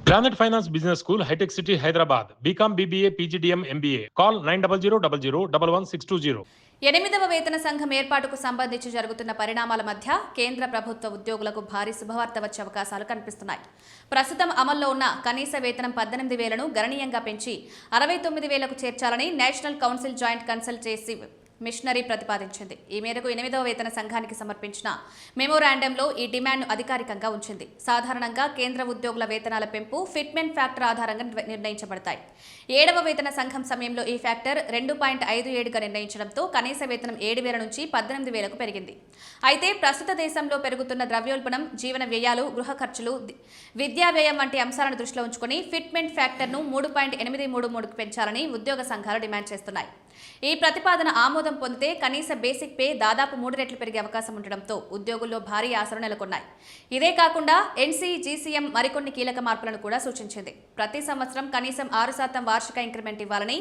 Granite Finance Business School, High-Tech City, Hyderabad. BCom, BBA, PGDM, MBA. Call 900 8వ వేతన సంఘం ఏర్పాటుకు సంబంధించి జరుగుతున్న పరిణామాల మధ్య కేంద్ర ప్రభుత్వ ఉద్యోగులకు భారీ శుభవార్త వచ్చే అవకాశాలు కనిపిస్తున్నాయి. ప్రస్తుతం అమల్లో ఉన్న కనీస వేతనం 18,000ను గణనీయంగా పెంచి 69,000కు చేర్చాలని National Council Joint Consultative Machinery ప్రతిపాదించింది. ఈ మేరకు 8వ వేతన సంఘానికి సమర్పించిన మెమోరాండంలో ఈ డిమాండ్ను అధికారికంగా ఉంచింది. సాధారణంగా కేంద్ర ఉద్యోగుల వేతనాల పెంపు ఫిట్మెంట్ ఫ్యాక్టర్ ఆధారంగా నిర్ణయించబడతాయి. 7వ వేతన సంఘం సమయంలో ఈ ఫ్యాక్టర్ 2.57గా నిర్ణయించడంతో కనీస వేతనం 7,000 నుంచి 18,000కు పెరిగింది. అయితే ప్రస్తుత దేశంలో పెరుగుతున్న ద్రవ్యోల్బణం, జీవన వ్యయాలు, గృహ ఖర్చులు, విద్యా వ్యయం వంటి అంశాలను దృష్టిలో ఉంచుకుని ఫిట్మెంట్ ఫ్యాక్టర్ను 3.833కు పెంచాలని ఉద్యోగ సంఘాలు డిమాండ్ చేస్తున్నాయి. ఈ ప్రతిపాదన ఆమోదం పొందితే కనీస బేసిక్ పే దాదాపు 3 రెట్లు పెరిగే అవకాశం ఉండడంతో ఉద్యోగుల్లో భారీ ఆశలు నెలకొన్నాయి. ఇదే కాకుండా ఎన్సీజీసీఎం మరికొన్ని కీలక మార్పులను కూడా సూచించింది. ప్రతి సంవత్సరం కనీసం 6% వార్షిక ఇంక్రిమెంట్ ఇవ్వాలని,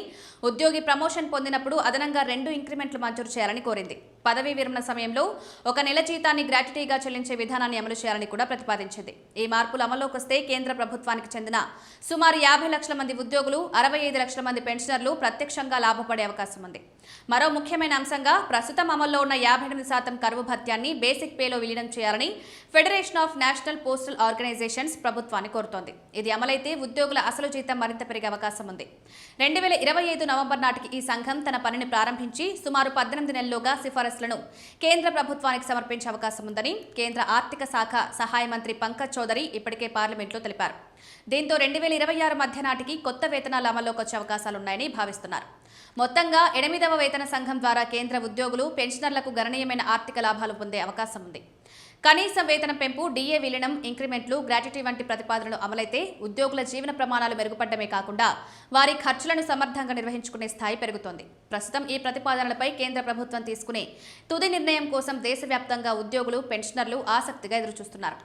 ఉద్యోగి ప్రమోషన్ పొందినప్పుడు అదనంగా 2 ఇంక్రిమెంట్లు మంజూరు చేయాలని కోరింది. పదవీ విరమణ సమయంలో 1 నెల జీతాన్ని గ్రాట్యుటీగా చెల్లించే విధానాన్ని అమలు చేయాలని కూడా ప్రతిపాదించింది. ఈ మార్పులు అమల్లోకి వస్తే కేంద్ర ప్రభుత్వానికి చెందిన సుమారు 50 లక్షల మంది ఉద్యోగులు, 65 లక్షల మంది పెన్షనర్లు ప్రత్యక్షంగా లాభపడే అవకాశం ఉంది. మరో ముఖ్యమైన అంశంగా ప్రస్తుతం అమల్లో ఉన్న 58% కరువు భత్యాన్ని బేసిక్ పేలో విలీనం చేయాలని Federation of National Postal Organisations ప్రభుత్వాన్ని కోరుతోంది. ఇది అమలైతే ఉద్యోగుల అసలు జీతం మరింత పెరిగే అవకాశం ఉంది. 2025 నవంబర్ నాటికి ఈ సంఘం తన పనిని ప్రారంభించి సుమారు 18 నెలల్లోగా సిఫారసులను కేంద్ర ప్రభుత్వానికి సమర్పించే అవకాశం ఉందని కేంద్ర ఆర్థిక శాఖ సహాయ మంత్రి పంకజ్ చౌదరి ఇప్పటికే పార్లమెంట్లో తెలిపారు. దీంతో 2026 మధ్య నాటికి కొత్త వేతనాల అమల్లోకి వచ్చే అవకాశాలున్నాయని భావిస్తున్నారు. మొత్తంగా 8వ వేతన సంఘం ద్వారా కేంద్ర ఉద్యోగులు, పెన్షనర్లకు గణనీయమైన ఆర్థిక లాభాలు పొందే అవకాశం ఉంది. కనీస వేతన పెంపు, డిఏ విలీనం, ఇంక్రిమెంట్లు, గ్రాట్యుటీ వంటి ప్రతిపాదనలు అమలైతే ఉద్యోగుల జీవన ప్రమాణాలు మెరుగుపడమే కాకుండా వారి ఖర్చులను సమర్థంగా నిర్వహించుకునే స్థాయి పెరుగుతోంది. ప్రస్తుతం ఈ ప్రతిపాదనలపై కేంద్ర ప్రభుత్వం తీసుకునే తుది నిర్ణయం కోసం దేశవ్యాప్తంగా ఉద్యోగులు, పెన్షనర్లు ఆసక్తిగా ఎదురుచూస్తున్నారు.